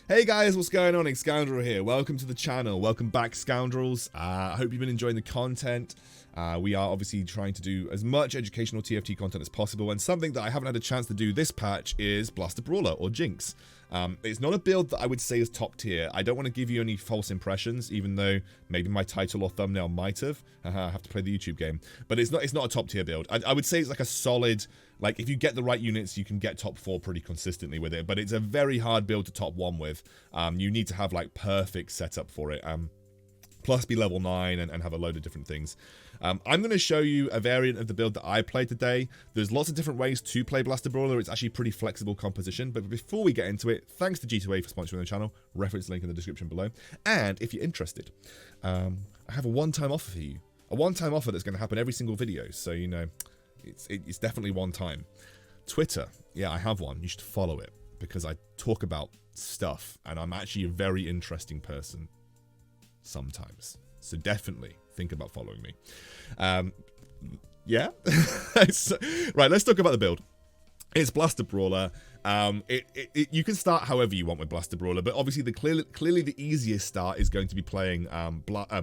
Hey guys, what's going on? Excoundrel here. Welcome to the channel. Welcome back, Scoundrels. I hope you've been enjoying the content. We are obviously trying to do as much educational TFT content as possible, and something that I haven't had a chance to do this patch is Blaster Brawler, or Jinx. It's not a build that I would say is top tier. I don't want to give you any false impressions, even though maybe my title or thumbnail might have. I have to play the YouTube game. But it's not a top tier build. I would say it's like a solid, like if you get the right units, you can get top 4 pretty consistently with it. But it's a very hard build to top 1 with. You need to have like perfect setup for it. Plus be level 9 and have a load of different things. I'm going to show you a variant of the build that I played today. There's lots of different ways to play Blaster Brawler. It's actually pretty flexible composition. But before we get into it, thanks to G2A for sponsoring the channel. Reference link in the description below. And if you're interested, I have a one-time offer for you. A one-time offer that's going to happen every single video. So, you know, it's definitely one time. Twitter. Yeah, I have one. You should follow it because I talk about stuff. And I'm actually a very interesting person. Sometimes. So definitely think about following me. Yeah. Right, let's talk about the build. It's Blaster Brawler. You can start however you want with Blaster Brawler, but obviously clearly the easiest start is going to be playing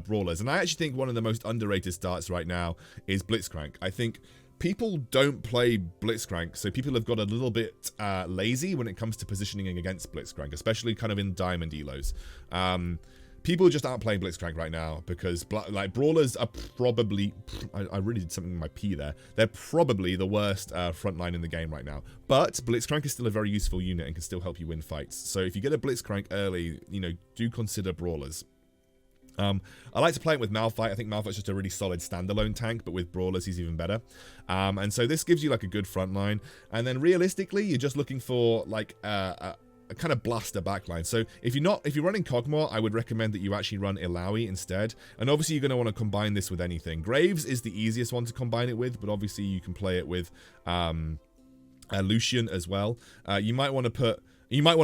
Brawlers. And I actually think one of the most underrated starts right now is Blitzcrank. I think people don't play Blitzcrank, so people have got a little bit lazy when it comes to positioning against Blitzcrank, especially kind of in Diamond Elos. People just aren't playing Blitzcrank right now because like Brawlers are probably, I really did something with my P there. They're probably the worst front line in the game right now. But Blitzcrank is still a very useful unit and can still help you win fights. So if you get a Blitzcrank early, you know, do consider Brawlers. I like to play it with Malphite. I think Malphite's just a really solid standalone tank, but with Brawlers he's even better. And so this gives you like a good front line. And then realistically, you're just looking for like a kind of blaster backline. So if you're running Kog'Maw, I would recommend that you actually run Illaoi instead. And obviously you're going to want to combine this with anything. Graves is the easiest one to combine it with, but obviously you can play it with Lucian as well. You might want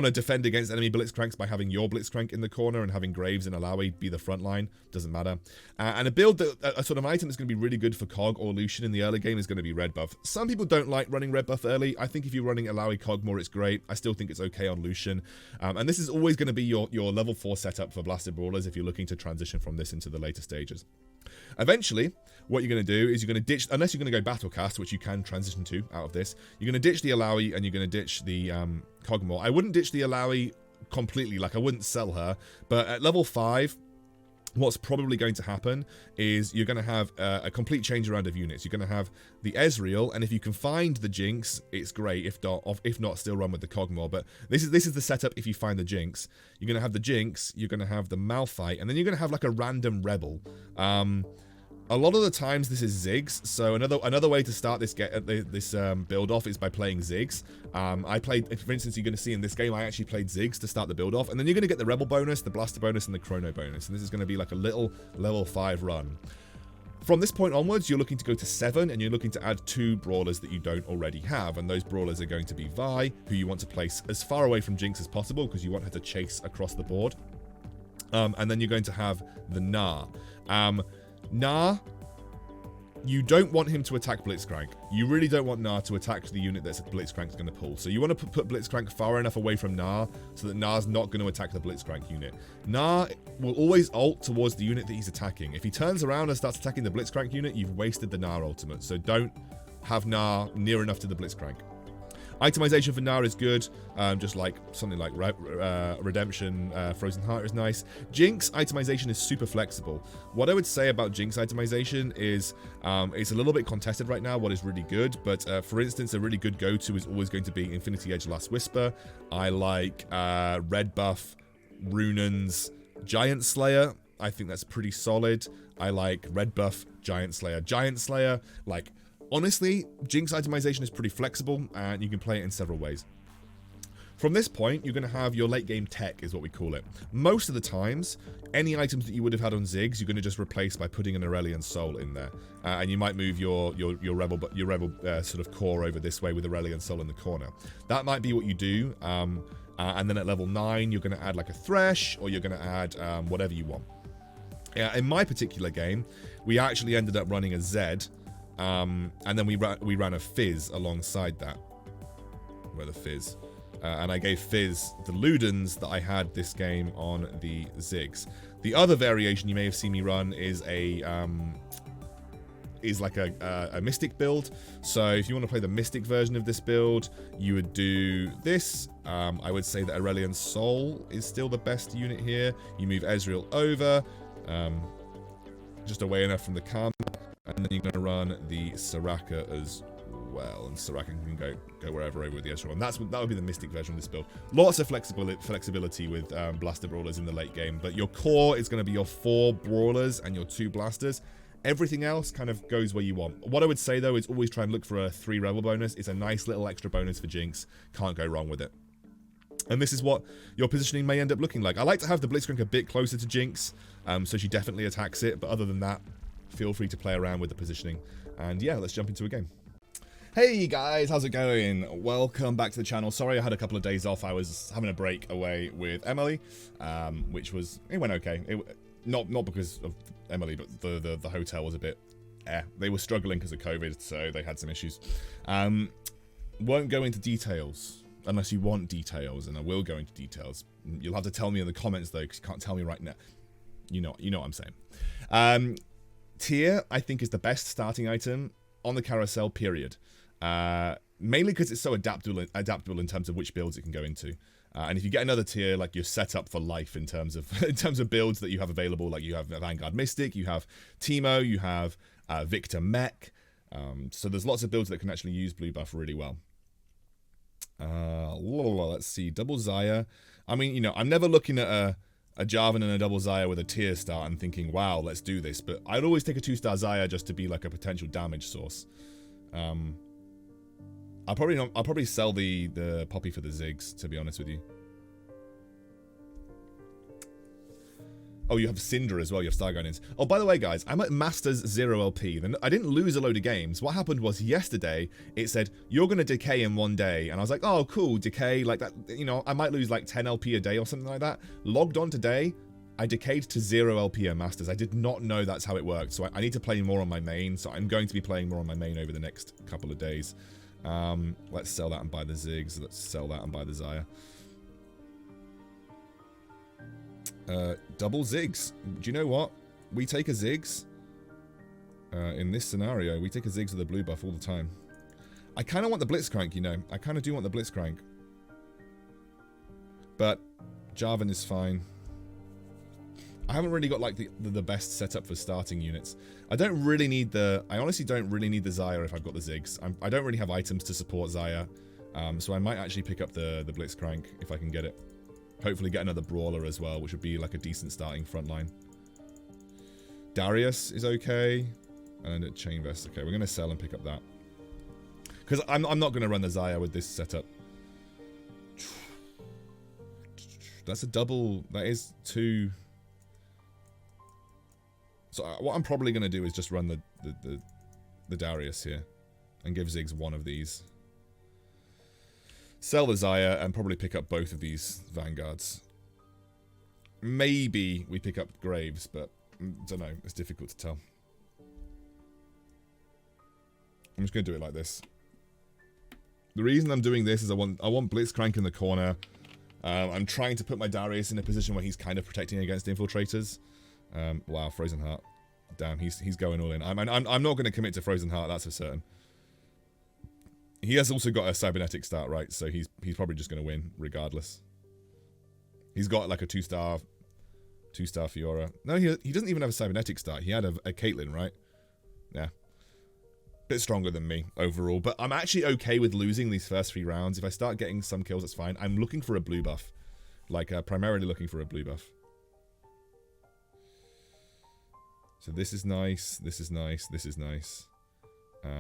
to defend against enemy Blitzcranks by having your Blitzcrank in the corner and having Graves and Illaoi be the front line. Doesn't matter. And a build a sort of item that's going to be really good for Cog or Lucian in the early game is going to be Red Buff. Some people don't like running Red Buff early. I think if you're running Illaoi Kog'Maw, it's great. I still think it's okay on Lucian. And this is always going to be your level 4 setup for Blaster Brawlers if you're looking to transition from this into the later stages. Eventually, what you're going to do is you're going to ditch, unless you're going to go Battlecast, which you can transition to out of this, you're going to ditch the Illaoi and you're going to ditch the Kog'Maw. I wouldn't ditch the Illaoi completely, like I wouldn't sell her, but at level 5, what's probably going to happen is you're going to have a complete change around of units. You're going to have the Ezreal, and if you can find the Jinx, it's great. If not, still run with the Kog'Maw. But this is the setup if you find the Jinx. You're going to have the Jinx, you're going to have the Malphite, and then you're going to have like a random Rebel. A lot of the times this is ZIGGS, so another way to start this build off is by playing ZIGGS. I played, for instance, you're going to see in this game, I actually played ZIGGS to start the build off, and then you're going to get the Rebel bonus, the Blaster bonus, and the Chrono bonus, and this is going to be like a little level 5 run. From this point onwards, you're looking to go to 7, and you're looking to add 2 Brawlers that you don't already have, and those Brawlers are going to be Vi, who you want to place as far away from Jinx as possible, because you want her to chase across the board. And then you're going to have the Gnar. Gnar, you don't want him to attack Blitzcrank. You really don't want Gnar to attack the unit that Blitzcrank's going to pull. So you want to put Blitzcrank far enough away from Gnar so that Gnar's not going to attack the Blitzcrank unit. Gnar will always ult towards the unit that he's attacking. If he turns around and starts attacking the Blitzcrank unit, you've wasted the Gnar ultimate. So don't have Gnar near enough to the Blitzcrank. Itemization for Gnar is good, just like something like Redemption, Frozen Heart is nice. Jinx itemization is super flexible. What I would say about Jinx itemization is it's a little bit contested right now, what is really good, but for instance, a really good go-to is always going to be Infinity Edge Last Whisper. I like Red Buff, Runan's Giant Slayer. I think that's pretty solid. I like Red Buff, Giant Slayer. Giant Slayer, like, honestly, Jinx itemization is pretty flexible, and you can play it in several ways. From this point, you're going to have your late game tech, is what we call it. Most of the times, any items that you would have had on ZIGGS, you're going to just replace by putting an Aurelion Soul in there. And you might move your Rebel sort of core over this way with Aurelion Soul in the corner. That might be what you do. And then at level 9, you're going to add like a Thresh, or you're going to add whatever you want. In my particular game, we actually ended up running a Zed. And then we ran a Fizz alongside that. Where the Fizz? and I gave Fizz the Ludens that I had this game on the ZIGGS. The other variation you may have seen me run is like a Mystic build. So if you want to play the Mystic version of this build, you would do this. I would say that Aurelion Sol is still the best unit here. You move Ezreal over, just away enough from the Karma, and then you're going to run the Soraka as well, and Soraka can go wherever over with the Ezreal, and that would be the Mystic version of this build. Lots of flexibility with Blaster Brawlers in the late game, but your core is going to be your 4 Brawlers and your 2 Blasters. Everything else kind of goes where you want. What I would say though is always try and look for a 3 Rebel bonus. It's a nice little extra bonus for Jinx. Can't go wrong with it. And this is what your positioning may end up looking like. I like to have the Blitzcrank a bit closer to Jinx, so she definitely attacks it, but other than that, feel free to play around with the positioning. And yeah, let's jump into a game. Hey guys, how's it going? Welcome back to the channel. Sorry I had a couple of days off. I was having a break away with Emily, which was, it went okay. Not because of Emily, but the hotel was a bit, they were struggling because of COVID, so they had some issues. Won't go into details unless you want details, and I will go into details. You'll have to tell me in the comments though, because you can't tell me right now. You know what I'm saying. Tier, I think, is the best starting item on the carousel, period. Mainly because it's so adaptable in terms of which builds it can go into. And if you get another tier, like, you're set up for life in terms of builds that you have available. Like, you have Vanguard Mystic, you have Teemo, you have Victor Mech. So there's lots of builds that can actually use blue buff really well. Let's see, double Xayah. I mean, you know, I'm never looking at a Jarvan and a double Xayah with a tier start and thinking, wow, let's do this. But I'd always take a 2-star Xayah just to be like a potential damage source. I'll probably sell the Poppy for the ZIGGS, to be honest with you. Oh, you have Cinder as well. You have Star Guardians. Oh, by the way, guys, I'm at Masters 0 LP. I didn't lose a load of games. What happened was yesterday, it said, you're going to decay in 1 day. And I was like, oh, cool, decay. Like that, you know, I might lose like 10 LP a day or something like that. Logged on today, I decayed to 0 LP at Masters. I did not know that's how it worked. So I need to play more on my main. So I'm going to be playing more on my main over the next couple of days. Let's sell that and buy the ZIGGS. Let's sell that and buy the Xayah. Double ZIGGS. Do you know what? We take a ZIGGS. In this scenario, we take a ZIGGS with a blue buff all the time. I kind of want the Blitzcrank, you know. I kind of do want the Blitzcrank. But Jarvan is fine. I haven't really got like the best setup for starting units. I honestly don't really need the Xayah if I've got the ZIGGS. I don't really have items to support Xayah. So I might actually pick up the Blitzcrank if I can get it. Hopefully get another Brawler as well, which would be like a decent starting front line. Darius is okay. And a Chain Vest. Okay, we're going to sell and pick up that. Because I'm not going to run the Xayah with this setup. That's a double. That is 2... So what I'm probably going to do is just run the Darius here and give ZIGGS one of these. Sell the Xayah and probably pick up both of these Vanguards. Maybe we pick up Graves, but I don't know. It's difficult to tell. I'm just going to do it like this. The reason I'm doing this is I want Blitzcrank in the corner. I'm trying to put my Darius in a position where he's kind of protecting against infiltrators. Wow, Frozen Heart. Damn, he's going all in. I'm not going to commit to Frozen Heart, that's for certain. He has also got a cybernetic start, right? So he's probably just going to win regardless. He's got like a 2-star Fiora. No, he doesn't even have a cybernetic start. He had a Caitlyn, right? Yeah. Bit stronger than me overall, but I'm actually okay with losing these first 3 rounds. If I start getting some kills, that's fine. I'm looking for a blue buff. Like, primarily looking for a blue buff. So this is nice, this is nice, this is nice. Do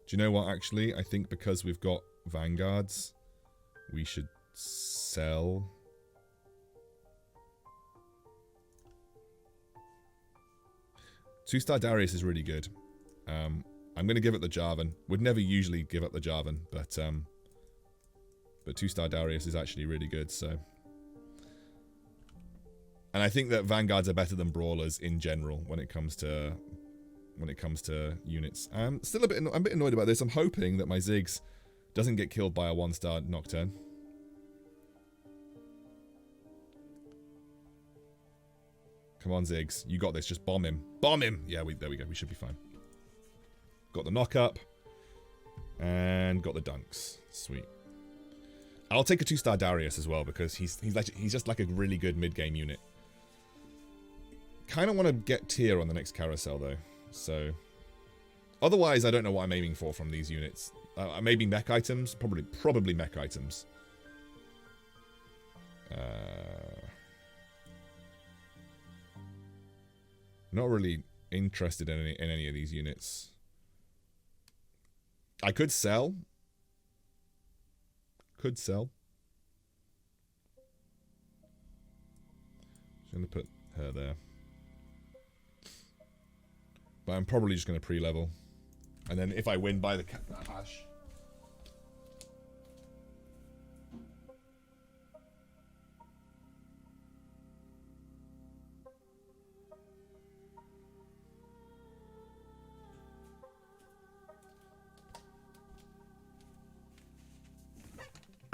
you know what, actually? I think because we've got Vanguards, we should sell. Two-star Darius is really good. I'm going to give it the Jarvan. Would never usually give up the Jarvan, but 2-star Darius is actually really good, so... And I think that Vanguards are better than Brawlers in general when it comes to units. I'm a bit annoyed about this. I'm hoping that my ZIGGS Doesn't get killed by a 1-star Nocturne. Come on, ZIGGS. You got this. Just bomb him. Bomb him! Yeah, there we go. We should be fine. Got the knock-up. And got the dunks. Sweet. I'll take a 2-star Darius as well, because he's just like a really good mid-game unit. Kind of want to get tier on the next carousel, though. So... Otherwise, I don't know what I'm aiming for from these units. Maybe mech items? Probably mech items. Not really interested in any of these units. I could sell. Just going to put her there. But I'm probably just going to pre-level. And then if I win, buy the hash.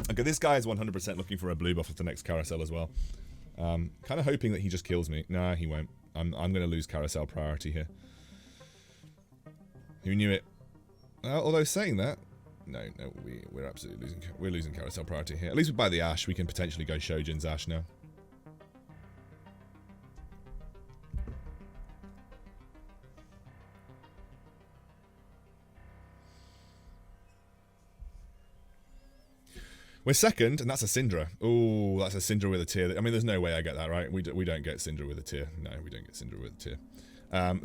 Okay, this guy is 100% looking for a blue buff at the next carousel as well. Kind of hoping that he just kills me. Nah, he won't. I'm going to lose carousel priority here. Who knew it? Although saying that, no, we're absolutely losing carousel priority here. At least by the Ash, we can potentially go Shojin's Ash now. We're second, and that's a Syndra. Oh, that's a Syndra with a tier. I mean, there's no way I get that, right? We don't get Syndra with a tier. No, we don't get Syndra with a tier.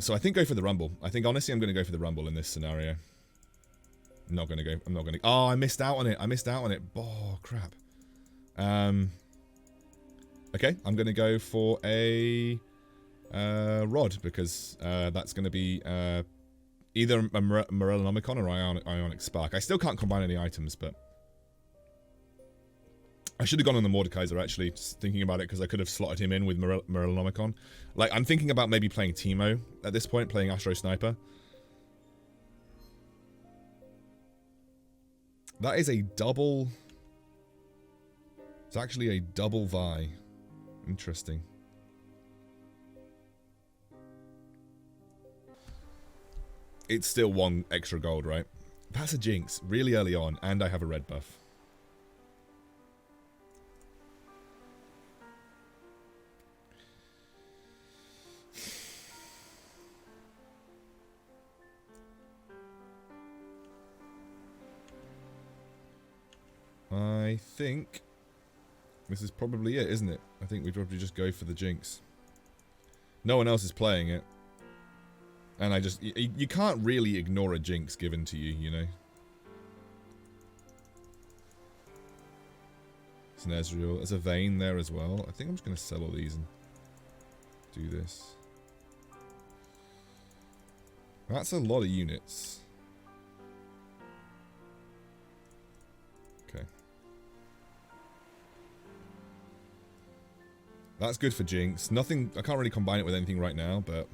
So I think go for the Rumble. I think, honestly, I'm going to go for the Rumble in this scenario. I'm not going to go. Oh, I missed out on it. Oh, crap. Okay, I'm going to go for a Rod, because that's going to be either a Morellonomicon or Ionic Spark. I still can't combine any items, but... I should have gone on the Mordekaiser, actually, just thinking about it, because I could have slotted him in with Morellonomicon. Like, I'm thinking about maybe playing Teemo at this point, playing Astro Sniper. That is a double... It's actually a double Vi. Interesting. It's still 1 extra gold, right? That's a Jinx, really early on, and I have a red buff. I think this is probably it, isn't it? I think we'd probably just go for the Jinx. No one else is playing it. And you can't really ignore a Jinx given to you, you know? It's an Ezreal. There's a Vayne there as well. I think I'm just going to sell all these and do this. That's a lot of units. Okay. That's good for Jinx. Nothing, I can't really combine it with anything right now, but...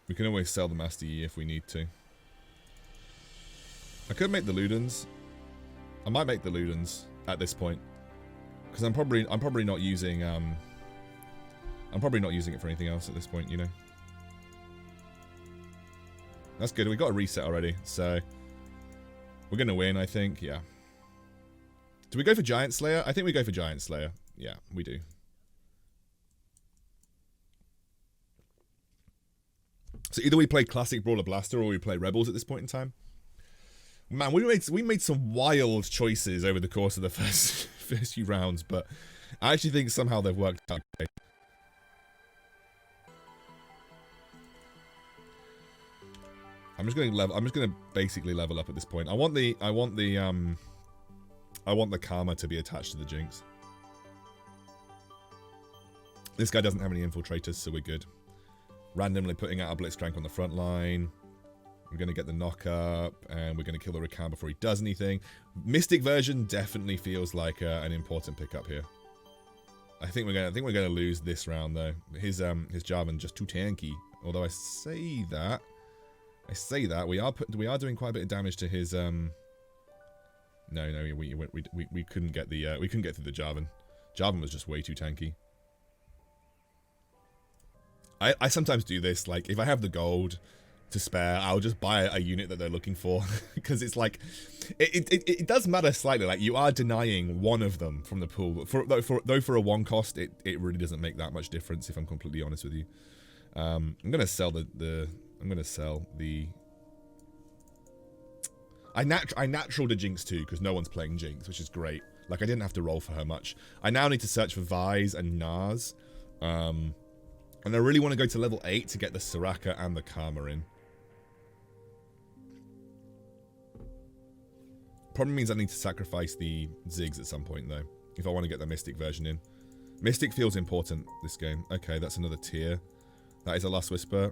we can always sell the Master Yi if we need to. I could make the Ludens. I might make the Ludens at this point, because I'm probably not using I'm probably not using it for anything else at this point, you know. That's good. We got a reset already, so we're gonna win, I think. Yeah. Do we go for Giant Slayer? I think we go for Giant Slayer. Yeah, we do. So either we play Classic Brawler Blaster or we play Rebels at this point in time. Man, we made some wild choices over the course of the first few rounds, but I actually think somehow they've worked out okay. I'm just going to basically level up at this point. I want the Karma to be attached to the Jinx. This guy doesn't have any infiltrators, so we're good. Randomly putting out a Blitzcrank on the front line. We're going to get the knock up, and we're going to kill the Rakan before he does anything. Mystic version definitely feels like an important pickup here. I think we're gonna lose this round though. His Jarvan just too tanky. Although I say that we are doing quite a bit of damage to his No, we couldn't get the we couldn't get through the Jarvan. Jarvan was just way too tanky. I sometimes do this, like if I have the gold to spare, I'll just buy a unit that they're looking for, because it's like it does matter slightly. Like you are denying one of them from the pool. Though for a one cost, it really doesn't make that much difference. If I'm completely honest with you, I'm gonna sell I naturaled a Jinx too because no one's playing Jinx, which is great. Like I didn't have to roll for her much. I now need to search for Vise and Nars. And I really want to go to level 8 to get the Soraka and the Karma in. Probably means I need to sacrifice the ZIGGS at some point though, if I want to get the Mystic version in. Mystic feels important this game. Okay, that's another tier. That is a Last Whisper.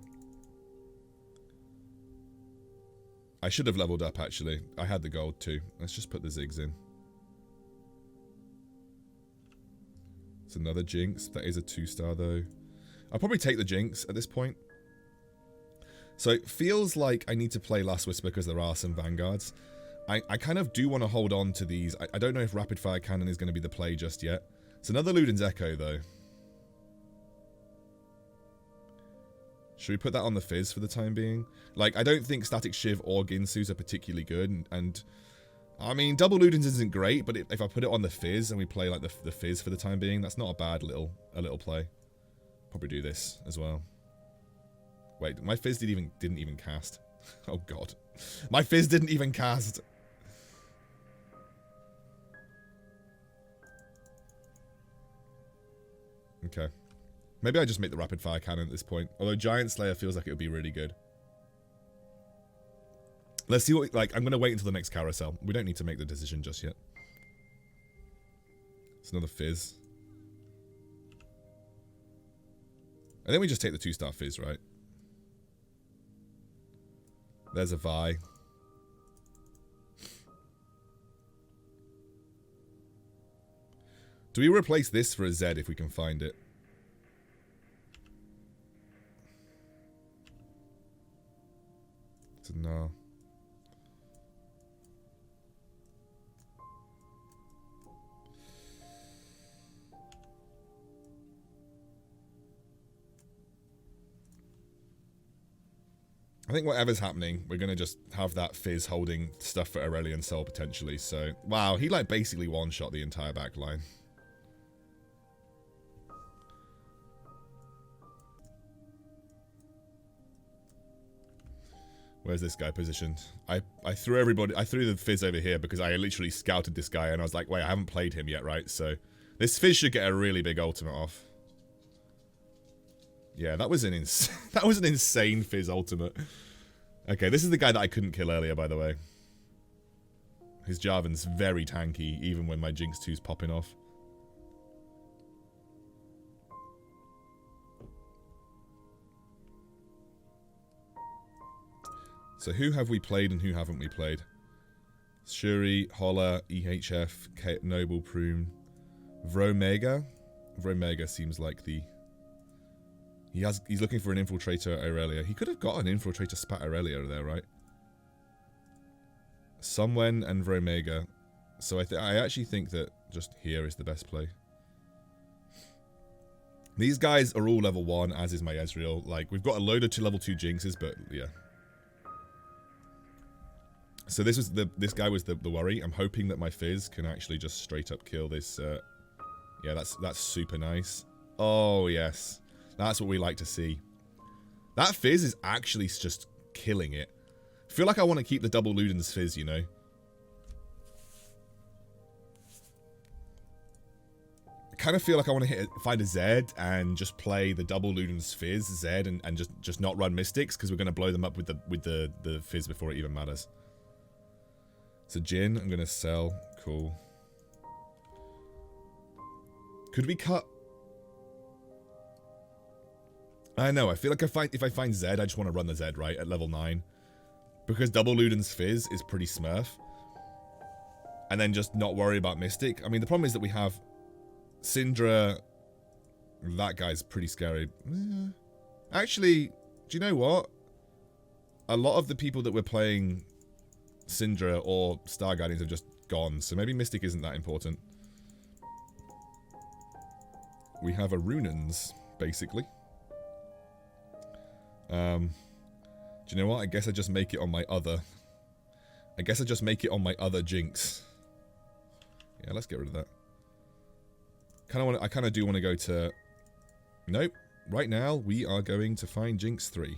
I should have leveled up actually. I had the gold too. Let's just put the ZIGGS in. It's another Jinx. That is a 2-star though. I'll probably take the Jinx at this point. So it feels like I need to play Last Whisper because there are some Vanguards. I kind of do want to hold on to these. I don't know if Rapid Fire Cannon is going to be the play just yet. It's another Luden's Echo though. Should we put that on the Fizz for the time being? Like, I don't think Static Shiv or Ginsu's are particularly good. And I mean, double Ludens isn't great, but if I put it on the Fizz and we play like the Fizz for the time being, that's not a bad little play. Probably do this as well. Wait, my Fizz didn't even cast. Oh god, my Fizz didn't even cast. Okay, maybe I just make the Rapid Fire Cannon at this point. Although Giant Slayer feels like it would be really good. Let's see what I'm gonna wait until the next carousel. We don't need to make the decision just yet. It's another Fizz. I think we just take the 2-star Fizz, right? There's a Vi. Do we replace this for a Zed if we can find it? It's a no. I think whatever's happening, we're going to just have that Fizz holding stuff for Aurelion Sol potentially. So, wow, he like basically one-shot the entire back line. Where's this guy positioned? I threw the Fizz over here because I literally scouted this guy and I was like, wait, I haven't played him yet, right? So this Fizz should get a really big ultimate off. Yeah, that was an insane Fizz ultimate. Okay, this is the guy that I couldn't kill earlier, by the way. His Jarvan's very tanky, even when my Jinx 2's popping off. So who have we played and who haven't we played? Shuri, Holla, EHF, Noble, Prune, Vromega. Vromega seems like the... He's looking for an Infiltrator Aurelia. He could have got an Infiltrator Spat Aurelia there, right? Sumwen and Vromega. So I actually think that just here is the best play. These guys are all level 1, as is my Ezreal. Like, we've got a load of level 2 Jinxes, but yeah. So this guy was the worry. I'm hoping that my Fizz can actually just straight up kill this. Yeah, that's super nice. Oh, yes. That's what we like to see. That Fizz is actually just killing it. I feel like I want to keep the double Luden's Fizz, you know. I kind of feel like I want to find a Zed and just play the double Luden's Fizz, Zed, and just not run Mystics because we're going to blow them up with the Fizz before it even matters. So Jhin, I'm going to sell. Cool. Could we cut... I know, I feel like if I find Zed, I just want to run the Zed, right, at level 9. Because double Luden's Fizz is pretty smurf. And then just not worry about Mystic. I mean, the problem is that we have Syndra. That guy's pretty scary. Actually, do you know what? A lot of the people that were playing Syndra or Star Guardians have just gone, so maybe Mystic isn't that important. We have a Runans, basically. Do you know what? I guess I just make it on my other. I guess I just make it on my other Jinx. Yeah, let's get rid of that. I kind of do want to go to. Nope. Right now, we are going to find Jinx 3.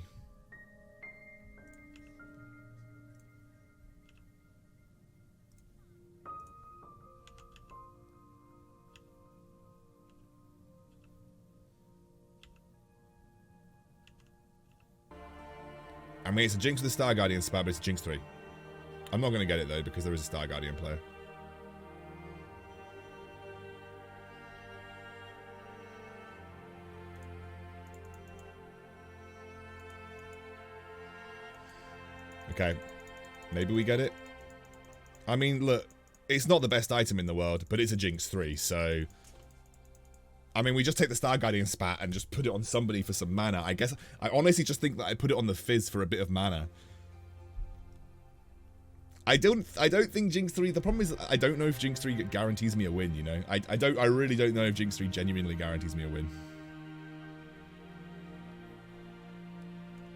I mean, it's a Jinx with a Star Guardian spat, but it's a Jinx 3. I'm not going to get it, though, because there is a Star Guardian player. Okay. Maybe we get it. I mean, look. It's not the best item in the world, but it's a Jinx 3, so... I mean, we just take the Star Guardian spat and just put it on somebody for some mana. I guess I honestly just think that I put it on the Fizz for a bit of mana. I don't think Jinx 3. The problem is I don't know if Jinx 3 guarantees me a win. You know, I really don't know if Jinx 3 genuinely guarantees me a win.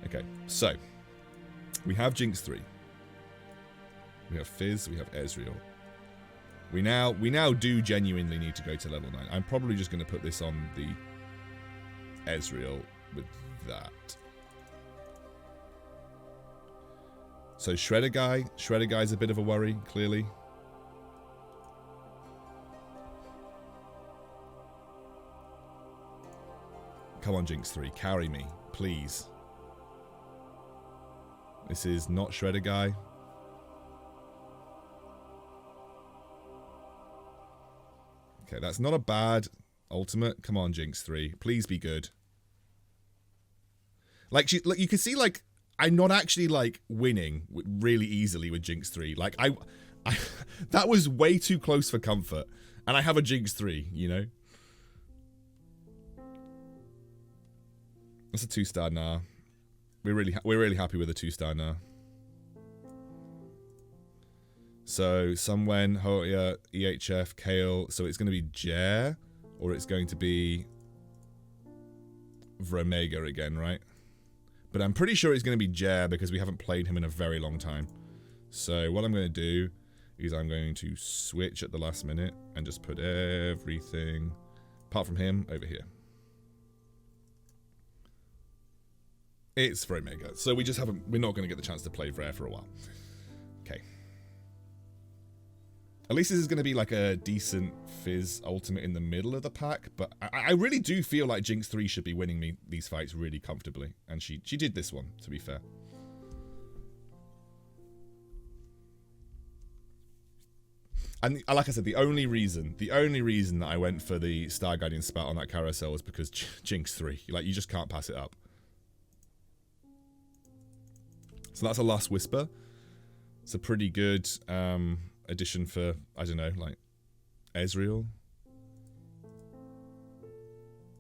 Okay, so we have Jinx 3. We have Fizz. We have Ezreal. We now do genuinely need to go to level 9. I'm probably just going to put this on the Ezreal with that. So Shredder Guy's a bit of a worry, clearly. Come on, Jinx 3, carry me, please. This is not Shredder Guy. Okay, that's not a bad ultimate. Come on, Jinx 3. Please be good. Like, you can see, like, I'm not actually, like, winning really easily with Jinx 3. Like, I that was way too close for comfort. And I have a Jinx 3, you know? That's a 2-star nah. We're really happy with a 2-star nah. So, Sunwen, Hoya, EHF, Kale. So it's going to be Jer, or it's going to be Vromega again, right? But I'm pretty sure it's going to be Jer because we haven't played him in a very long time. So what I'm going to do is I'm going to switch at the last minute and just put everything, apart from him, over here. It's Vromega. So we're not going to get the chance to play Vre for a while. Okay. At least this is going to be like a decent Fizz ultimate in the middle of the pack, but I really do feel like Jinx 3 should be winning me these fights really comfortably, and she did this one, to be fair. And like I said, the only reason that I went for the Star Guardian spat on that carousel was because Jinx 3. Like, you just can't pass it up. So that's a Last Whisper. It's a pretty good addition for, I don't know, like Ezreal.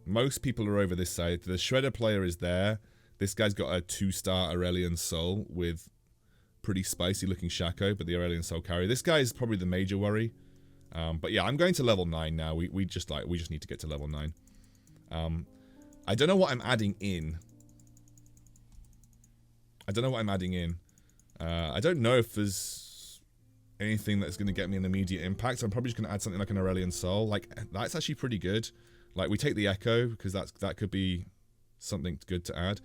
Most people are over this side. The Shredder player is there. This guy's got a 2-star Aurelion Soul with pretty spicy looking Shaco, but the Aurelion Soul carry. This guy is probably the major worry. But yeah, I'm going to level 9 now. We just need to get to level 9. I don't know what I'm adding in. I don't know if there's anything that's going to get me an immediate impact. So I'm probably just going to add something like an Aurelion Soul. Like, that's actually pretty good. Like, we take the Echo because that could be something good to add.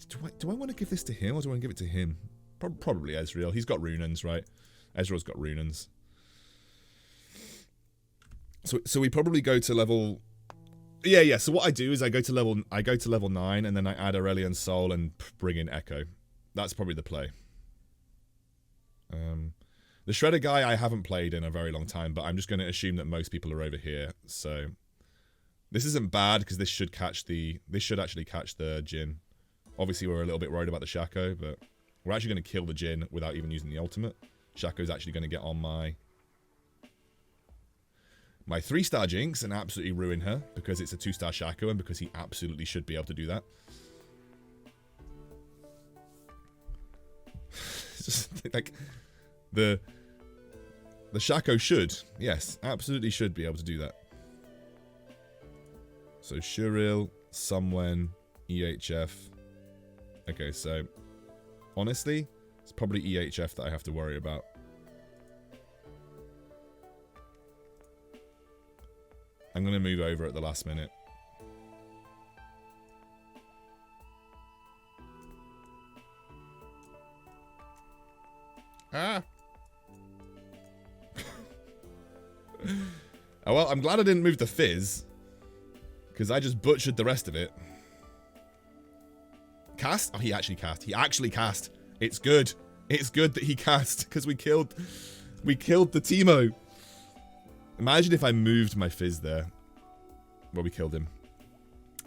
Do I want to give this to him or do I want to give it to him? Probably Ezreal. He's got Runans, right? Ezreal's got Runans. So we probably go to level. Yeah. So what I do is I go to level 9 and then I add Aurelion Soul and bring in Echo. That's probably the play. The Shredder guy I haven't played in a very long time, but I'm just going to assume that most people are over here. So this isn't bad because this should actually catch the Jhin. Obviously, we're a little bit worried about the Shaco, but We're actually going to kill the Jhin without even using the ultimate. Shaco's actually going to get on my 3-star Jinx and absolutely ruin her because it's a 2-star Shaco and because he absolutely should be able to do that. It's just like the Shaco should, yes, absolutely should be able to do that. So Shuril, Sumwen, EHF. Okay, so honestly, it's probably EHF that I have to worry about. I'm going to move over at the last minute. Ah! Oh, well, I'm glad I didn't move the Fizz. Because I just butchered the rest of it. Cast? Oh, he actually cast. He actually cast. It's good. It's good that he cast. Because we killed the Teemo. Imagine if I moved my Fizz there. Well, we killed him.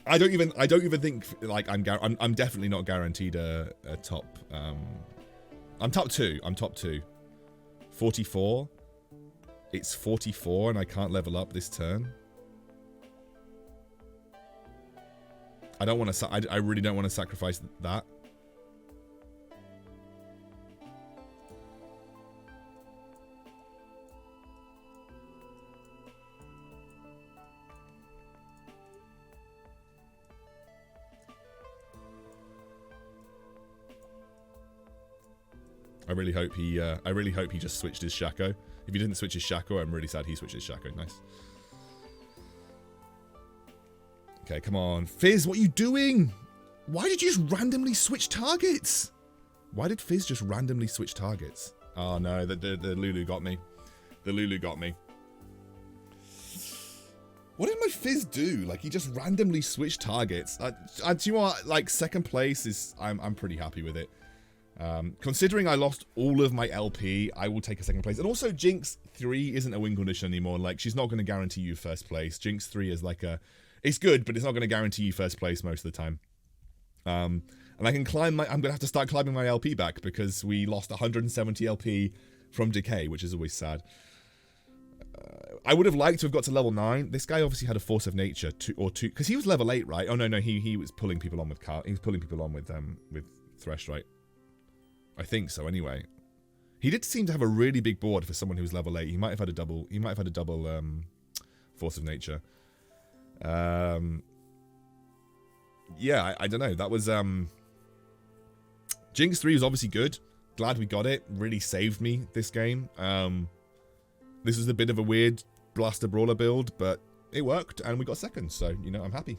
I don't even think like I'm definitely not guaranteed a top. I'm top 2. I'm top 2. 44. It's 44 and I can't level up this turn. I don't want to. I really don't want to sacrifice that. I really hope he. I really hope he just switched his Shaco. If he didn't switch his Shaco, I'm really sad he switched his Shaco. Nice. Okay, come on. Fizz, what are you doing? Why did you just randomly switch targets? Why did Fizz just randomly switch targets? Oh no, the Lulu got me. The Lulu got me. What did my Fizz do? Like, he just randomly switched targets. Do you know what? Like, second place is... I'm pretty happy with it. Considering I lost all of my LP, I will take a second place. And also, Jinx 3 isn't a win condition anymore. Like, she's not going to guarantee you first place. Jinx 3 is like a... It's good, but it's not going to guarantee you first place most of the time. And I can climb my... I'm going to have to start climbing my LP back because we lost 170 LP from Decay, which is always sad. I would have liked to have got to level 9. This guy obviously had a Force of Nature, 2 because he was level 8, right? Oh, no, he was pulling people on with he was pulling people on with Thresh, right? I think so, anyway. He did seem to have a really big board for someone who was level 8. He might have had a double. He might have had a double Force of Nature. Yeah, I don't know. That was Jinx 3 was obviously good. Glad we got it. Really saved me this game. This was a bit of a weird Blaster Brawler build, but it worked and we got second. So, you know, I'm happy.